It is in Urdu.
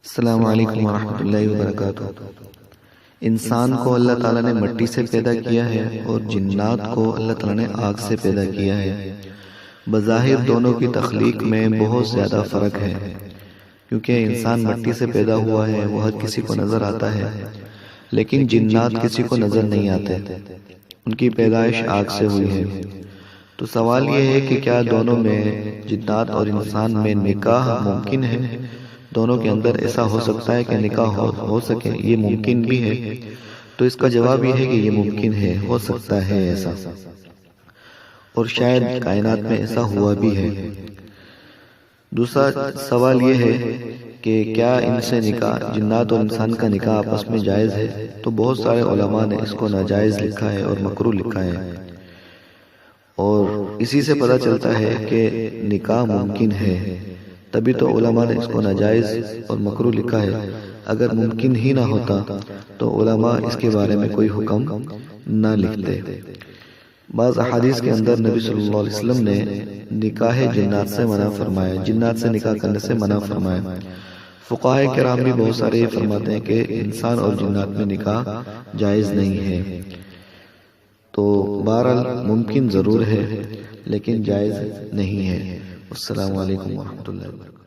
السلام علیکم ورحمۃ اللہ وبرکاتہ۔ انسان کو اللہ تعالیٰ نے مٹی سے پیدا کیا ہے اور جنات کو اللہ تعالیٰ نے آگ سے پیدا کیا ہے۔ بظاہر دونوں کی تخلیق میں بہت زیادہ فرق ہے، کیونکہ انسان مٹی سے پیدا ہوا ہے، وہ ہر کسی کو نظر آتا ہے، لیکن جنات کسی کو نظر نہیں آتے، ان کی پیدائش آگ سے ہوئی ہے۔ تو سوال یہ ہے کہ کیا دونوں میں، جنات اور انسان میں، نکاح ممکن ہے؟ دونوں کے اندر ایسا ہو سکتا ہے کہ نکاح ہو سکے؟ یہ ممکن بھی ہے؟ تو اس کا جواب یہ ہے کہ یہ ممکن ہے، ہو سکتا ہے ایسا، اور شاید کائنات میں ایسا ہوا بھی ہے۔ دوسرا سوال یہ ہے کہ کیا ان سے نکاح، جنات اور انسان کا نکاح آپس میں جائز ہے؟ تو بہت سارے علماء نے اس کو ناجائز لکھا ہے اور مکروہ لکھا ہے، اور اسی سے پتہ چلتا ہے کہ نکاح ممکن ہے، تبھی تو علماء نے اس کو ناجائز اور مکروہ لکھا ہے۔ اگر ممکن ہی نہ ہوتا تو علماء اس کے بارے میں کوئی حکم نہ لکھتے۔ بعض احادیث کے اندر نبی صلی اللہ علیہ وسلم نے نکاح جنات سے منع فرمایا، جنات سے نکاح کرنے سے منع فرمایا۔ فقہاء کرام بھی بہت سارے یہ فرماتے ہیں کہ انسان اور جنات میں نکاح جائز نہیں ہے۔ تو بہرحال ممکن ضرور ہے لیکن جائز نہیں ہے۔ السلام علیکم ورحمۃ اللہ وبرکاتہ۔